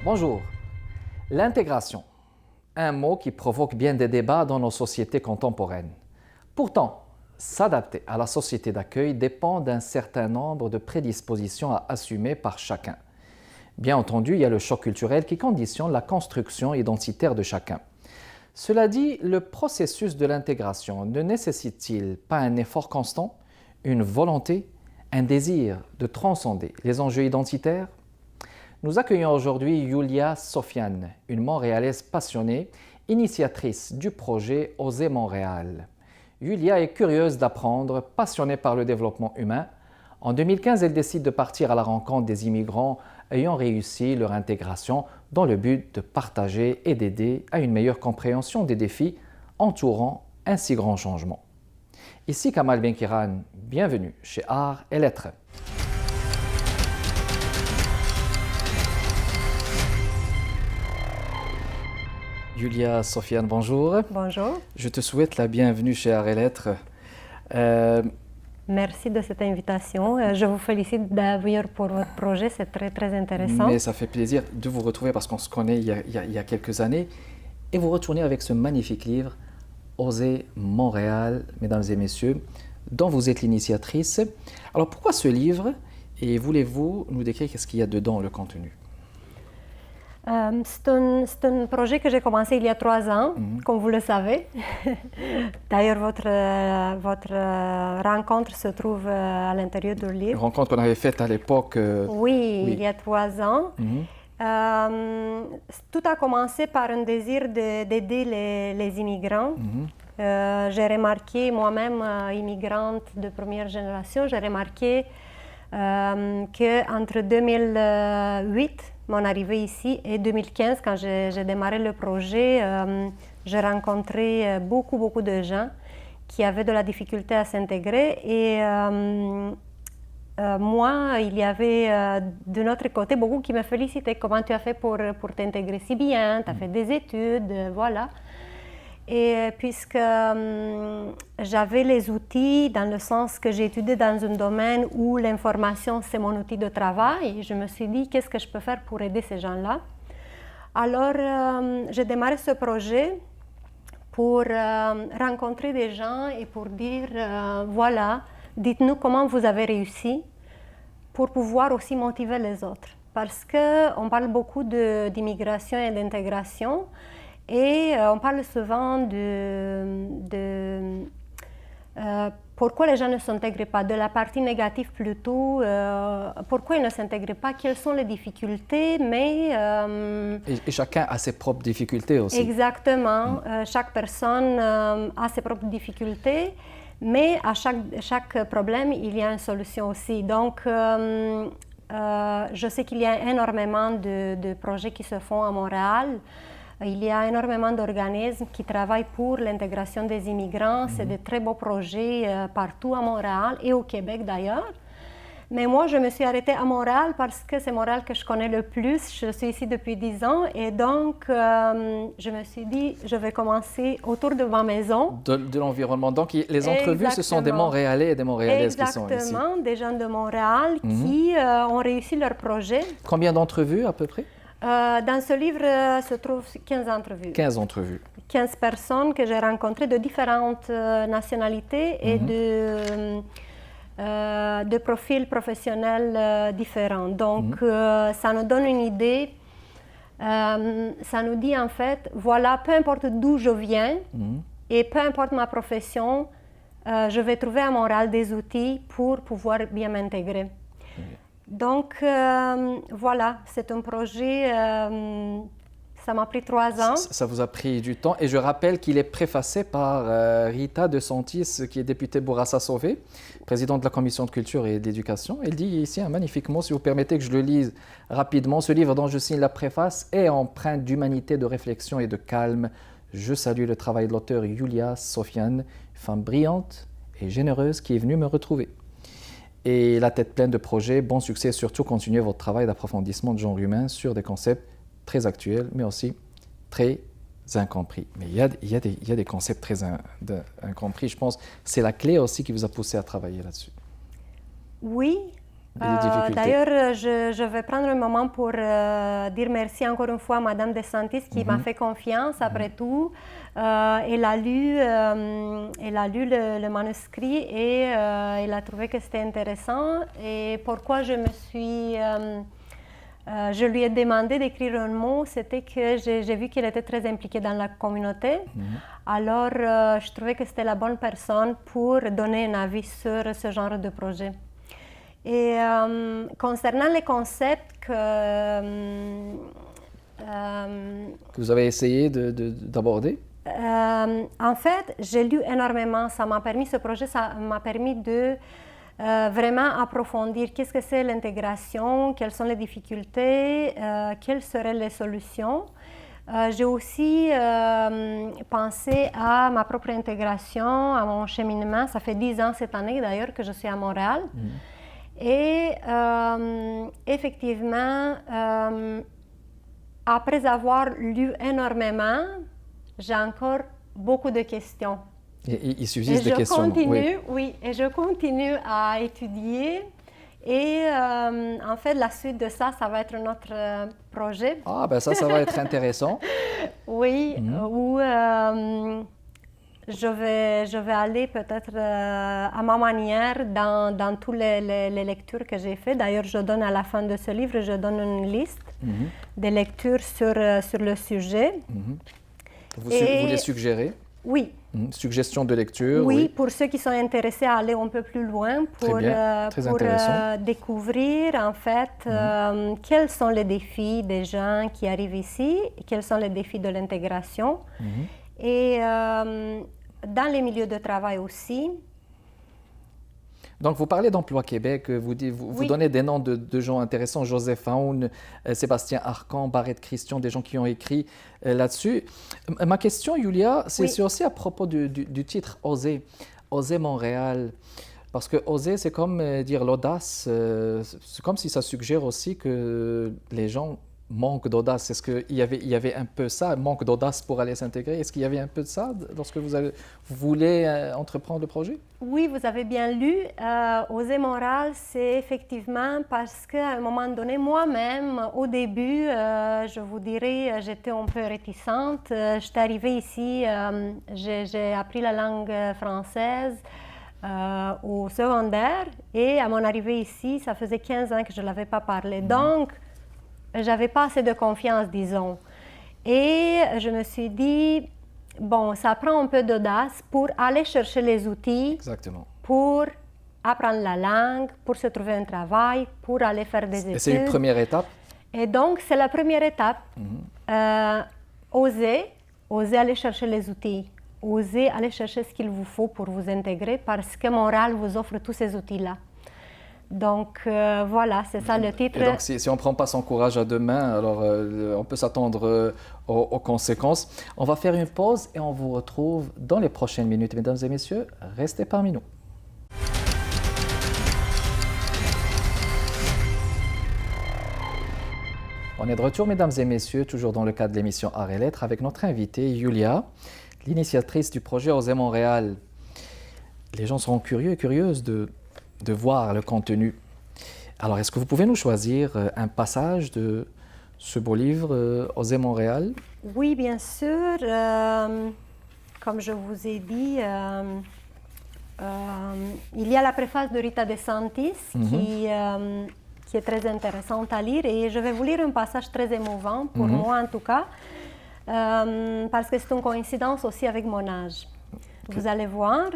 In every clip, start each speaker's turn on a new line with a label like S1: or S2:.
S1: Bonjour. L'intégration, un mot qui provoque bien des débats dans nos sociétés contemporaines. Pourtant, s'adapter à la société d'accueil dépend d'un certain nombre de prédispositions à assumer par chacun. Bien entendu, il y a le choc culturel qui conditionne la construction identitaire de chacun. Cela dit, le processus de l'intégration ne nécessite-t-il pas un effort constant, une volonté, un désir de transcender les enjeux identitaires? Nous accueillons aujourd'hui Yulia Sofiane, une Montréalaise passionnée, initiatrice du projet Oser Montréal. Yulia est curieuse d'apprendre, passionnée par le développement humain. En 2015, elle décide de partir à la rencontre des immigrants ayant réussi leur intégration dans le but de partager et d'aider à une meilleure compréhension des défis entourant un si grand changement. Ici Kamal Benkiran, bienvenue chez Art et Lettres. Yulia Sofiane, bonjour.
S2: Bonjour.
S1: Je te souhaite la bienvenue chez Art et Lettres.
S2: Merci de cette invitation. Je vous félicite d'ailleurs pour votre projet, c'est très intéressant.
S1: Mais ça fait plaisir de vous retrouver parce qu'on se connaît il y a quelques années. Et vous retournez avec ce magnifique livre, Oser Montréal, mesdames et messieurs, dont vous êtes l'initiatrice. Alors pourquoi ce livre et voulez-vous nous décrire qu'est-ce qu'il y a dedans, le contenu?
S2: C'est un projet que j'ai commencé il y a 3 ans, comme vous le savez. D'ailleurs, votre rencontre se trouve à l'intérieur du livre.
S1: Une rencontre qu'on avait faite à l'époque.
S2: Oui, il y a 3 ans. Tout a commencé par un désir d'aider les immigrants. J'ai remarqué, moi-même, immigrante de première génération, j'ai remarqué qu'entre 2008, mon arrivée ici, et 2015, quand j'ai démarré le projet, j'ai rencontré beaucoup de gens qui avaient de la difficulté à s'intégrer. Et moi, il y avait de notre côté beaucoup qui me félicitaient. Comment tu as fait pour t'intégrer si bien? Tu as fait des études, voilà. Et puisque j'avais les outils, dans le sens que j'ai étudié dans un domaine où l'information c'est mon outil de travail, je me suis dit qu'est-ce que je peux faire pour aider ces gens-là. Alors j'ai démarré ce projet pour rencontrer des gens et pour dire voilà, dites-nous comment vous avez réussi pour pouvoir aussi motiver les autres. Parce qu'on parle beaucoup d'immigration et d'intégration. Et on parle souvent de pourquoi les gens ne s'intègrent pas, de la partie négative plutôt, pourquoi ils ne s'intègrent pas, quelles sont les difficultés, mais...
S1: Et chacun a ses propres difficultés aussi.
S2: Exactement, chaque personne a ses propres difficultés, mais à chaque problème, il y a une solution aussi. Donc, je sais qu'il y a énormément de projets qui se font à Montréal. Il y a énormément d'organismes qui travaillent pour l'intégration des immigrants. C'est de très beaux projets partout à Montréal et au Québec d'ailleurs. Mais moi, je me suis arrêtée à Montréal parce que c'est Montréal que je connais le plus. Je suis ici depuis 10 ans et donc je me suis dit, je vais commencer autour de ma maison.
S1: De l'environnement. Donc les entrevues, ce sont des Montréalais et des Montréalaises qui sont ici.
S2: Exactement, des gens de Montréal qui ont réussi leur projet.
S1: Combien d'entrevues à peu près?
S2: Dans ce livre se trouvent 15 entrevues.
S1: 15 entrevues.
S2: 15 personnes que j'ai rencontrées de différentes nationalités et de profils professionnels différents. Donc, ça nous donne une idée. Ça nous dit en fait, voilà, peu importe d'où je viens et peu importe ma profession, je vais trouver à Montréal des outils pour pouvoir bien m'intégrer. Donc, voilà, c'est un projet, ça m'a pris 3 ans.
S1: Ça vous a pris du temps et je rappelle qu'il est préfacé par Rita De Santis, qui est députée Bourassa Sauvé, présidente de la Commission de Culture et d'Éducation. Elle dit ici un magnifique mot, si vous permettez que je le lise rapidement. Ce livre dont je signe la préface est empreint d'humanité, de réflexion et de calme. Je salue le travail de l'auteur Yulia Sofiane, femme brillante et généreuse qui est venue me retrouver. Et la tête pleine de projets, bon succès, surtout continuez votre travail d'approfondissement de genre humain sur des concepts très actuels, mais aussi très incompris. Mais il y a des concepts très incompris, je pense. C'est la clé aussi qui vous a poussé à travailler là-dessus.
S2: Oui,
S1: et des difficultés.
S2: D'ailleurs, je vais prendre un moment pour dire merci encore une fois à Madame DeSantis qui m'a fait confiance après tout. Elle a lu le manuscrit et elle a trouvé que c'était intéressant. Et pourquoi je lui ai demandé d'écrire un mot, c'était que j'ai vu qu'elle était très impliquée dans la communauté. Alors, je trouvais que c'était la bonne personne pour donner un avis sur ce genre de projet. Et concernant les concepts que
S1: vous avez essayé d'aborder?
S2: En fait, j'ai lu énormément. Ce projet m'a permis de vraiment approfondir qu'est-ce que c'est l'intégration, quelles sont les difficultés, quelles seraient les solutions. J'ai aussi pensé à ma propre intégration, à mon cheminement. Ça fait 10 ans cette année d'ailleurs que je suis à Montréal. Et effectivement, après avoir lu énormément, j'ai encore beaucoup de questions.
S1: Il subsiste des questions.
S2: Et je continue à étudier. Et en fait, la suite de ça, ça va être notre projet.
S1: Ah, ben ça va être intéressant.
S2: Oui, où je vais aller peut-être à ma manière dans toutes les lectures que j'ai faites. D'ailleurs, je donne à la fin de ce livre, je donne une liste des lectures sur le sujet.
S1: Vous les suggérez?
S2: Oui.
S1: Suggestions de lecture?
S2: Oui, pour ceux qui sont intéressés à aller un peu plus loin, pour découvrir en fait quels sont les défis des gens qui arrivent ici, quels sont les défis de l'intégration. Et dans les milieux de travail aussi.
S1: Donc, vous parlez d'Emploi Québec, vous donnez des noms de gens intéressants, Joseph Aoun, Sébastien Arcan, Barrette Christian, des gens qui ont écrit là-dessus. Ma question, Yulia, c'est aussi à propos du titre « Oser »,« Oser Montréal ». Parce que oser, c'est comme dire l'audace, c'est comme si ça suggère aussi que les gens manquent d'audace. Est-ce qu'il y avait un peu ça, manque d'audace pour aller s'intégrer? Est-ce qu'il y avait un peu de ça lorsque vous voulez entreprendre le projet?
S2: Oui, vous avez bien lu. Oser Montréal, c'est effectivement parce qu'à un moment donné, moi-même, au début, je vous dirais, j'étais un peu réticente. J'étais arrivée ici, j'ai appris la langue française au secondaire et à mon arrivée ici, ça faisait 15 ans que je ne l'avais pas parlé. Donc, j'avais pas assez de confiance, disons. Et je me suis dit, bon, ça prend un peu d'audace pour aller chercher les outils.
S1: Exactement.
S2: Pour apprendre la langue, pour se trouver un travail, pour aller faire des études.
S1: Et c'est une première étape?
S2: Et donc, c'est la première étape. Oser aller chercher les outils. Oser aller chercher ce qu'il vous faut pour vous intégrer parce que Montréal vous offre tous ces outils-là. Donc voilà, c'est ça le titre.
S1: Et donc si on ne prend pas son courage à deux mains, alors on peut s'attendre aux conséquences. On va faire une pause et on vous retrouve dans les prochaines minutes. Mesdames et messieurs, restez parmi nous. On est de retour, mesdames et messieurs, toujours dans le cadre de l'émission Arts et Lettres, avec notre invitée Yulia, l'initiatrice du projet Oser Montréal. Les gens seront curieux et curieuses de voir le contenu. Alors, est-ce que vous pouvez nous choisir un passage de ce beau livre, Oser Montréal?
S2: Oui, bien sûr. Comme je vous ai dit, il y a la préface de Rita DeSantis qui est très intéressante à lire et je vais vous lire un passage très émouvant, pour moi en tout cas, parce que c'est une coïncidence aussi avec mon âge. Vous allez voir.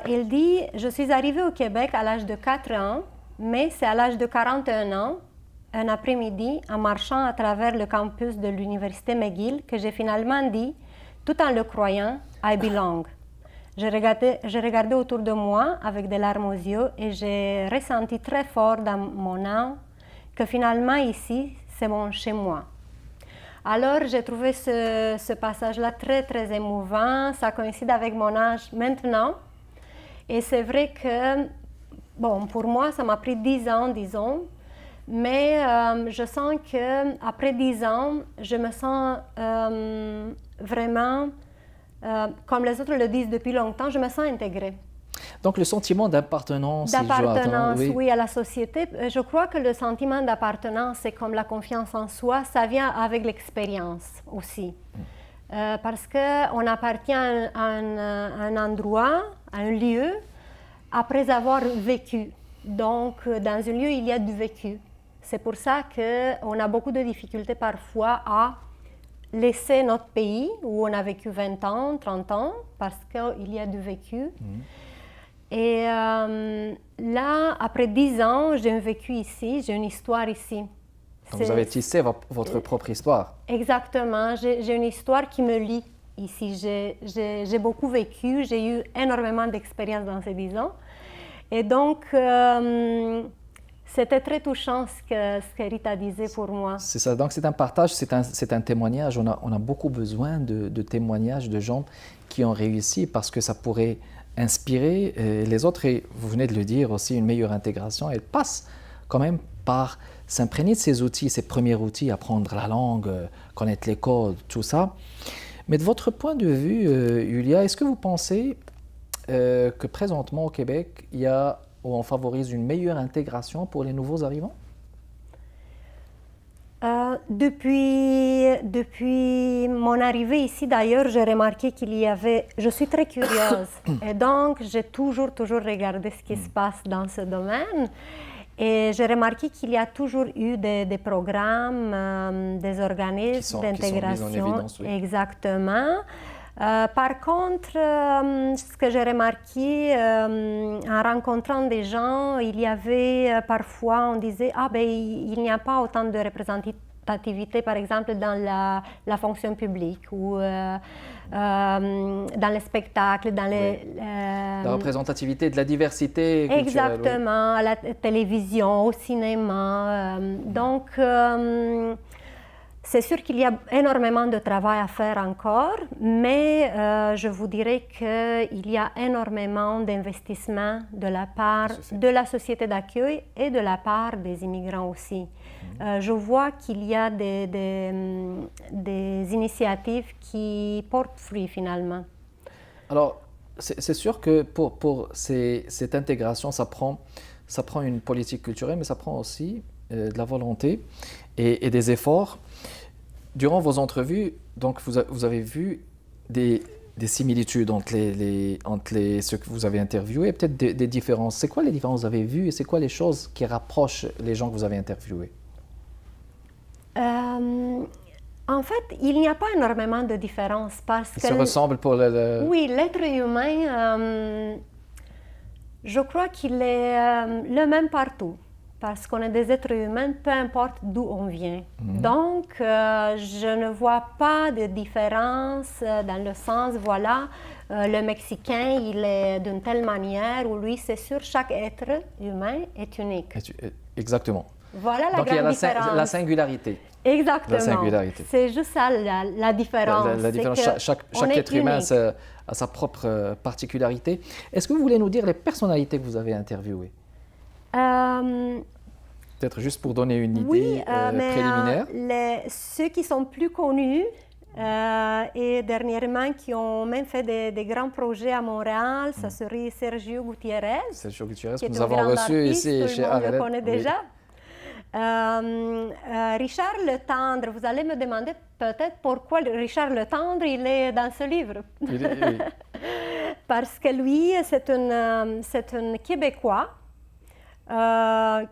S2: Elle dit « Je suis arrivée au Québec à l'âge de 4 ans, mais c'est à l'âge de 41 ans, un après-midi, en marchant à travers le campus de l'université McGill, que j'ai finalement dit, tout en le croyant, « I belong ». J'ai regardé autour de moi avec des larmes aux yeux et j'ai ressenti très fort dans mon âme que finalement ici, c'est mon chez-moi. Alors, j'ai trouvé ce passage-là très, très émouvant. Ça coïncide avec mon âge maintenant. Et c'est vrai que, bon, pour moi, ça m'a pris 10 ans, disons. Mais je sens qu'après 10 ans, je me sens vraiment, comme les autres le disent depuis longtemps, je me sens intégrée.
S1: Donc le sentiment d'appartenance, si je dois
S2: D'appartenance,
S1: attendre,
S2: oui, à la société. Je crois que le sentiment d'appartenance, c'est comme la confiance en soi, ça vient avec l'expérience aussi. Parce qu'on appartient à un endroit, à un lieu, après avoir vécu. Donc, dans un lieu, il y a du vécu. C'est pour ça qu'on a beaucoup de difficultés parfois à laisser notre pays où on a vécu 20 ans, 30 ans, parce qu'il y a du vécu. Et là, après 10 ans, j'ai un vécu ici, j'ai une histoire ici.
S1: Donc vous avez tissé votre propre histoire.
S2: Exactement, j'ai une histoire qui me lie ici. J'ai beaucoup vécu, j'ai eu énormément d'expérience dans ces 10 ans. Et donc, c'était très touchant ce que Rita disait pour moi.
S1: C'est ça, donc c'est un partage, c'est un témoignage. On a beaucoup besoin de témoignages de gens qui ont réussi parce que ça pourrait inspirer les autres. Et vous venez de le dire aussi, une meilleure intégration, elle passe quand même par s'imprégner de ces outils, ces premiers outils, apprendre la langue, connaître les codes, tout ça. Mais de votre point de vue, Yulia, est-ce que vous pensez que présentement au Québec, on favorise une meilleure intégration pour les nouveaux arrivants?
S2: Depuis mon arrivée ici, d'ailleurs, j'ai remarqué qu'il y avait... Je suis très curieuse et donc j'ai toujours regardé ce qui se passe dans ce domaine. Et j'ai remarqué qu'il y a toujours eu des programmes, des organismes d'intégration.
S1: Qui sont mis en évidence, oui.
S2: Exactement. Par contre, ce que j'ai remarqué en rencontrant des gens, il y avait parfois, on disait, il n'y a pas autant de représentativité, par exemple, dans la fonction publique ou dans les spectacles, dans
S1: la représentativité de la diversité culturelle.
S2: Exactement, à la télévision, au cinéma. Donc, c'est sûr qu'il y a énormément de travail à faire encore, mais je vous dirais qu'il y a énormément d'investissements de la part de la société d'accueil et de la part des immigrants aussi. Je vois qu'il y a des initiatives qui portent fruit finalement.
S1: Alors, c'est sûr que pour cette intégration, ça prend une politique culturelle, mais ça prend aussi de la volonté et des efforts. Durant vos entrevues, donc vous avez vu des similitudes entre ceux que vous avez interviewés et peut-être des différences. C'est quoi les différences que vous avez vues et c'est quoi les choses qui rapprochent les gens que vous avez interviewés?
S2: En fait, il n'y a pas énormément de différences parce
S1: Ils se ressemblent pour
S2: Oui, l'être humain, je crois qu'il est le même partout. Parce qu'on est des êtres humains, peu importe d'où on vient. Donc, je ne vois pas de différence dans le sens, voilà, le Mexicain, il est d'une telle manière, où lui, c'est sûr, chaque être humain est unique.
S1: Exactement.
S2: Voilà la
S1: Donc,
S2: grande différence.
S1: Donc, il y a la singularité.
S2: Exactement.
S1: La singularité.
S2: C'est juste ça, la différence.
S1: La différence. Chaque être humain a sa propre particularité. Est-ce que vous voulez nous dire les personnalités que vous avez interviewées? Peut-être juste pour donner une idée préliminaire.
S2: Ceux qui sont plus connus et dernièrement qui ont même fait des grands projets à Montréal, ça serait Sergio Gutiérrez.
S1: Sergio Gutiérrez, que nous avons reçu ici chez
S2: Arlette. Tout le monde le connaît déjà.
S1: Oui.
S2: Richard Le Tendre, vous allez me demander peut-être pourquoi Richard Le Tendre il est dans ce livre.
S1: Oui.
S2: Parce que lui, c'est un Québécois.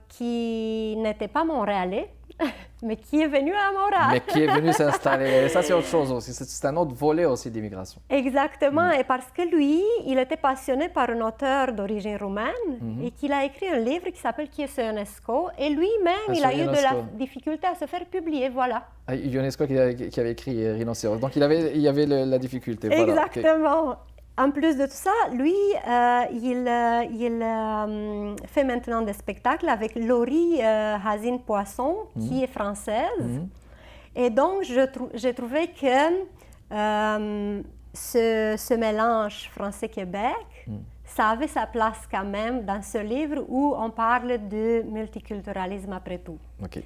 S2: Qui n'était pas montréalais, mais qui est venu à Montréal.
S1: Mais qui est venu s'installer. Et ça, c'est autre chose aussi. C'est un autre volet aussi d'immigration.
S2: Exactement. Et parce que lui, il était passionné par un auteur d'origine roumaine et qu'il a écrit un livre qui s'appelle Qui est Ionesco. Et lui-même, il a eu de la difficulté à se faire publier. Voilà.
S1: Ionesco qui avait écrit Rhinocéros. Donc, il y avait la difficulté. Voilà.
S2: Exactement. Okay. En plus de tout ça, lui, il fait maintenant des spectacles avec Laurie Hazine-Poisson, qui est française. Et donc, j'ai trouvé que ce mélange français-Québec, ça avait sa place quand même dans ce livre où on parle de multiculturalisme après tout.
S1: Okay.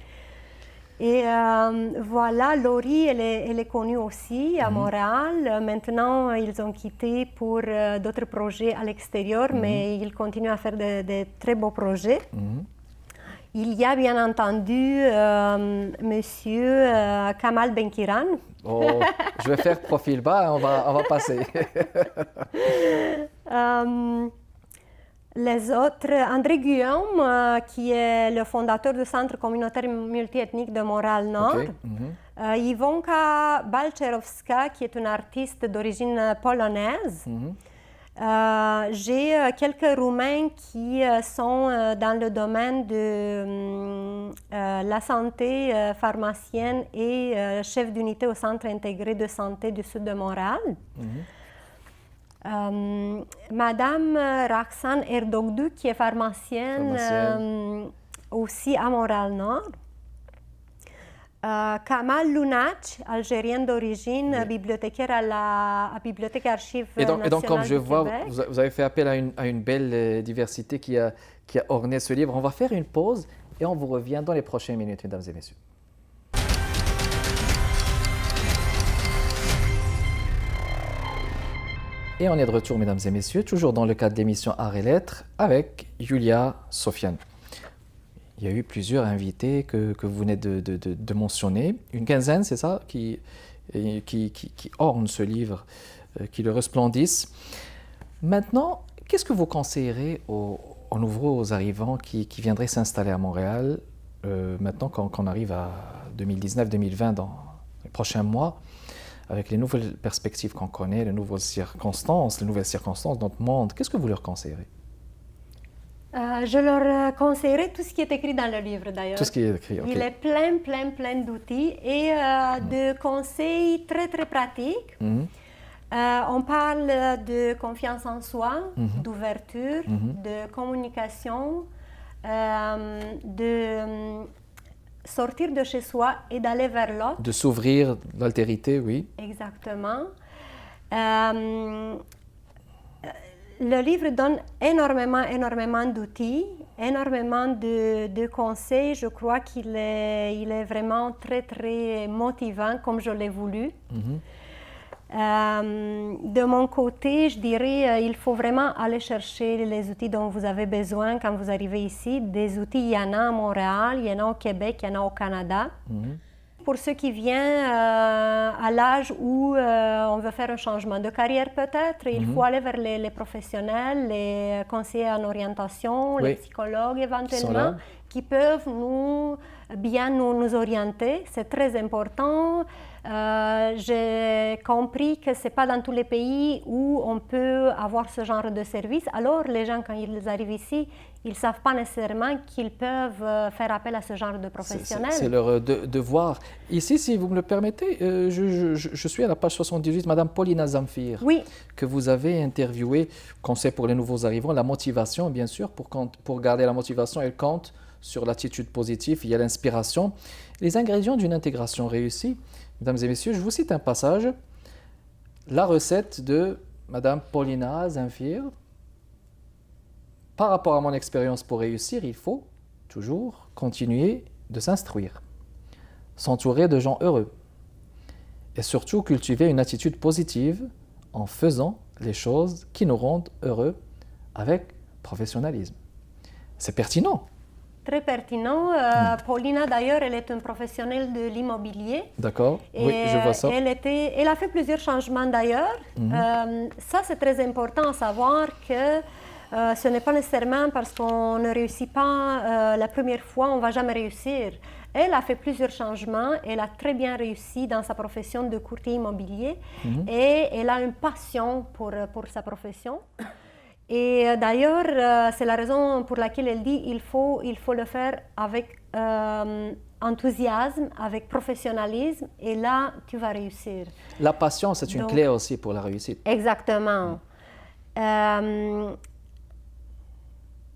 S2: Et voilà, Laurie, elle est connue aussi à Montréal. Maintenant, ils ont quitté pour d'autres projets à l'extérieur, mais ils continuent à faire de très beaux projets. Il y a bien entendu Monsieur Kamal Benkiran.
S1: Oh, je vais faire profil bas, on va passer.
S2: Les autres, André Guillaume, qui est le fondateur du Centre communautaire multiethnique de Montréal-Nord.
S1: Okay.
S2: Ivonka Balcerowska, qui est une artiste d'origine polonaise. J'ai quelques Roumains qui sont dans le domaine de la santé, pharmacienne et chef d'unité au Centre intégré de santé du sud de Montréal. Madame Raksan Erdogdu, qui est pharmacienne. Aussi à Montréal-Nord. Kamal Lunac, algérien d'origine, bibliothécaire à la Bibliothèque Archives nationales.
S1: Et donc, comme je vois,
S2: Québec.
S1: vous avez fait appel à une belle diversité qui a orné ce livre. On va faire une pause et on vous revient dans les prochaines minutes, mesdames et messieurs. Et on est de retour, mesdames et messieurs, toujours dans le cadre de l'émission Arts et Lettres avec Yulia Sofiane. Il y a eu plusieurs invités que vous venez de mentionner, une quinzaine, c'est ça, qui ornent ce livre, qui le resplendissent. Maintenant, qu'est-ce que vous conseillerez aux nouveaux arrivants qui viendraient s'installer à Montréal, maintenant qu'on arrive à 2019-2020, dans les prochains mois, avec les nouvelles perspectives qu'on connaît, les nouvelles circonstances de notre monde, qu'est-ce que vous leur conseillerez?
S2: Je leur conseillerais tout ce qui est écrit dans le livre, d'ailleurs.
S1: Tout ce qui est écrit, ok.
S2: Il est plein d'outils et de conseils très, très pratiques. On parle de confiance en soi, d'ouverture, de communication, de sortir de chez soi et d'aller vers l'autre.
S1: De s'ouvrir, l'altérité, oui.
S2: Exactement. Le livre donne énormément d'outils, énormément de conseils. Je crois qu'il est vraiment très, très motivant, comme je l'ai voulu. De mon côté, je dirais il faut vraiment aller chercher les outils dont vous avez besoin quand vous arrivez ici. Des outils, il y en a à Montréal, il y en a au Québec, il y en a au Canada. Pour ceux qui viennent à l'âge où on veut faire un changement de carrière peut-être, il faut aller vers les professionnels, les conseillers en orientation, les psychologues éventuellement, qui peuvent bien nous orienter. C'est très important. J'ai compris que ce n'est pas dans tous les pays où on peut avoir ce genre de service. Alors, les gens, quand ils arrivent ici, ils ne savent pas nécessairement qu'ils peuvent faire appel à ce genre de professionnels.
S1: C'est leur devoir. Ici, si vous me le permettez, je suis à la page 78, Madame Paulina Zamfir, que vous avez interviewée, conseil pour les nouveaux arrivants, la motivation, bien sûr, pour garder la motivation, elle compte sur l'attitude positive, il y a l'inspiration. Les ingrédients d'une intégration réussie, mesdames et messieurs, je vous cite un passage, la recette de Madame Paulina Zamfir. Par rapport à mon expérience pour réussir, il faut toujours continuer de s'instruire, s'entourer de gens heureux et surtout cultiver une attitude positive en faisant les choses qui nous rendent heureux avec professionnalisme. C'est pertinent.
S2: Très pertinent. Paulina, d'ailleurs, elle est une professionnelle de l'immobilier.
S1: D'accord, oui, je vois ça.
S2: Elle a fait plusieurs changements, d'ailleurs. Ça, c'est très important à savoir que ce n'est pas nécessairement parce qu'on ne réussit pas la première fois, on ne va jamais réussir. Elle a fait plusieurs changements, elle a très bien réussi dans sa profession de courtier immobilier et elle a une passion pour sa profession. Et d'ailleurs, c'est la raison pour laquelle elle dit qu'il faut le faire avec enthousiasme, avec professionnalisme, et là, tu vas réussir.
S1: La passion, c'est une clé aussi pour la réussite.
S2: Exactement.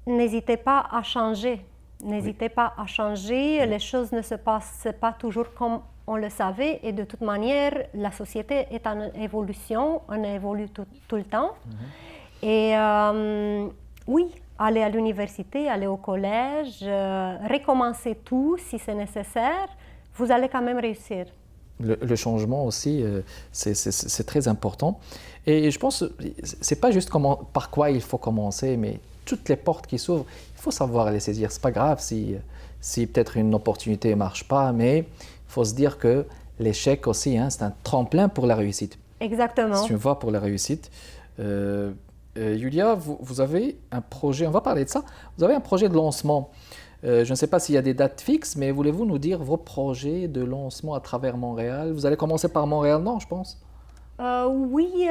S2: N'hésitez pas à changer. N'hésitez pas à changer. Les choses ne se passent pas toujours comme on le savait. Et de toute manière, la société est en évolution. On évolue tout le temps. Et oui, aller à l'université, aller au collège, recommencer tout si c'est nécessaire. Il vous allez quand même réussir.
S1: Le changement aussi, c'est très important. Et je pense, c'est pas juste par quoi il faut commencer, mais toutes les portes qui s'ouvrent, il faut savoir les saisir. C'est pas grave si peut-être une opportunité ne marche pas, mais il faut se dire que l'échec aussi, hein, c'est un tremplin pour la réussite.
S2: Exactement.
S1: C'est une voie pour la réussite. Yulia, vous avez un projet, on va parler de ça, vous avez un projet de lancement. Je ne sais pas s'il y a des dates fixes, mais voulez-vous nous dire vos projets de lancement à travers Montréal? Vous allez commencer par Montréal-Nord, je pense?
S2: Oui,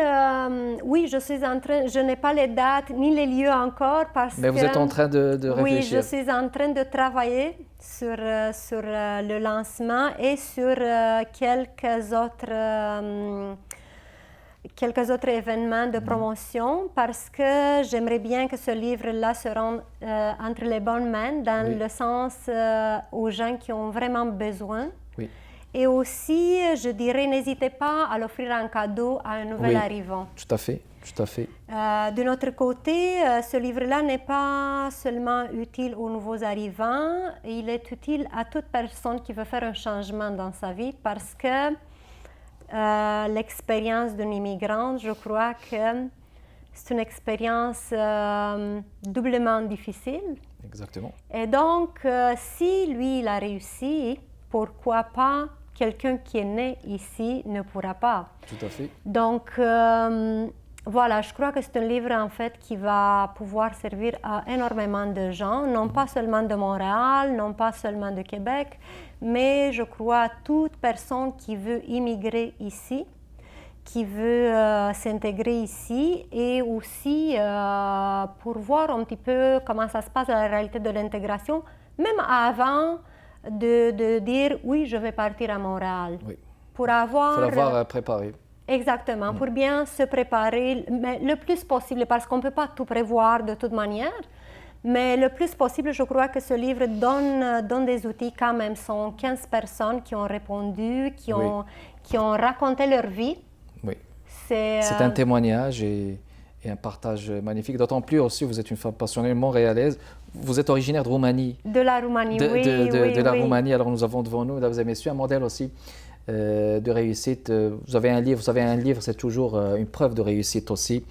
S2: oui, je n'ai pas les dates ni les lieux encore parce
S1: mais vous êtes en train de réfléchir.
S2: Oui, je suis en train de travailler sur le lancement et sur quelques autres événements de promotion parce que j'aimerais bien que ce livre-là se rende entre les bonnes mains dans le sens aux gens qui ont vraiment besoin.
S1: Oui.
S2: Et aussi, je dirais, n'hésitez pas à l'offrir en cadeau à un nouvel arrivant.
S1: Tout à fait, tout à fait.
S2: De notre côté, ce livre-là n'est pas seulement utile aux nouveaux arrivants, il est utile à toute personne qui veut faire un changement dans sa vie parce que l'expérience d'une immigrante, je crois que c'est une expérience doublement difficile.
S1: Exactement.
S2: Et donc, si lui, il a réussi, pourquoi pas quelqu'un qui est né ici ne pourra pas.
S1: Tout à fait.
S2: Donc, voilà, je crois que c'est un livre en fait qui va pouvoir servir à énormément de gens, non pas seulement de Montréal, non pas seulement de Québec, mais je crois à toute personne qui veut immigrer ici, qui veut s'intégrer ici et aussi pour voir un petit peu comment ça se passe dans la réalité de l'intégration, même avant de dire oui, je vais partir à Montréal.
S1: Oui.
S2: Pour avoir...
S1: Il faut l'avoir préparé.
S2: Exactement, pour bien se préparer mais le plus possible, parce qu'on ne peut pas tout prévoir de toute manière, mais le plus possible, je crois que ce livre donne des outils quand même. Ce sont 15 personnes qui ont répondu, qui ont raconté leur vie.
S1: Oui, c'est un témoignage et un partage magnifique, d'autant plus aussi, vous êtes une femme passionnée montréalaise, vous êtes originaire de Roumanie.
S2: De la Roumanie, oui.
S1: De la Roumanie, alors nous avons devant nous, mesdames et messieurs, un modèle aussi de réussite. Vous avez un livre, c'est toujours une preuve de réussite aussi.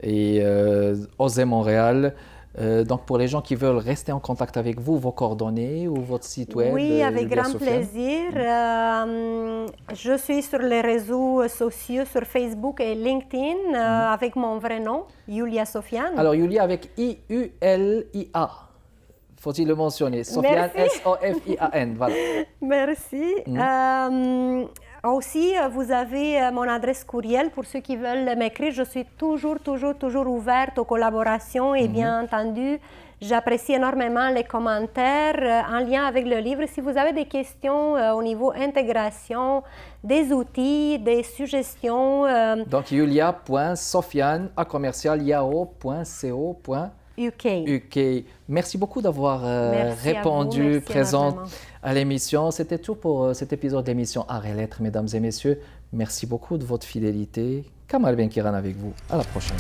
S1: Et Osez Montréal. Donc pour les gens qui veulent rester en contact avec vous, vos coordonnées ou votre site web.
S2: Oui, avec grand plaisir. Je suis sur les réseaux sociaux, sur Facebook et LinkedIn, avec mon vrai nom, Yulia Sofiane.
S1: Alors Yulia avec I-U-L-I-A. Faut-il le mentionner? Sofiane, S-O-F-I-A-N, voilà.
S2: Merci. Aussi, vous avez mon adresse courriel pour ceux qui veulent m'écrire. Je suis toujours ouverte aux collaborations et bien entendu, j'apprécie énormément les commentaires en lien avec le livre. Si vous avez des questions au niveau intégration, des outils, des suggestions...
S1: Donc, yulia.sofiane@yahoo.co.uk. Merci beaucoup d'avoir répondu, présente à l'émission. C'était tout pour cet épisode de l'émission Arts et Lettres, mesdames et messieurs. Merci beaucoup de votre fidélité. Kamal Benkiran avec vous. À la prochaine.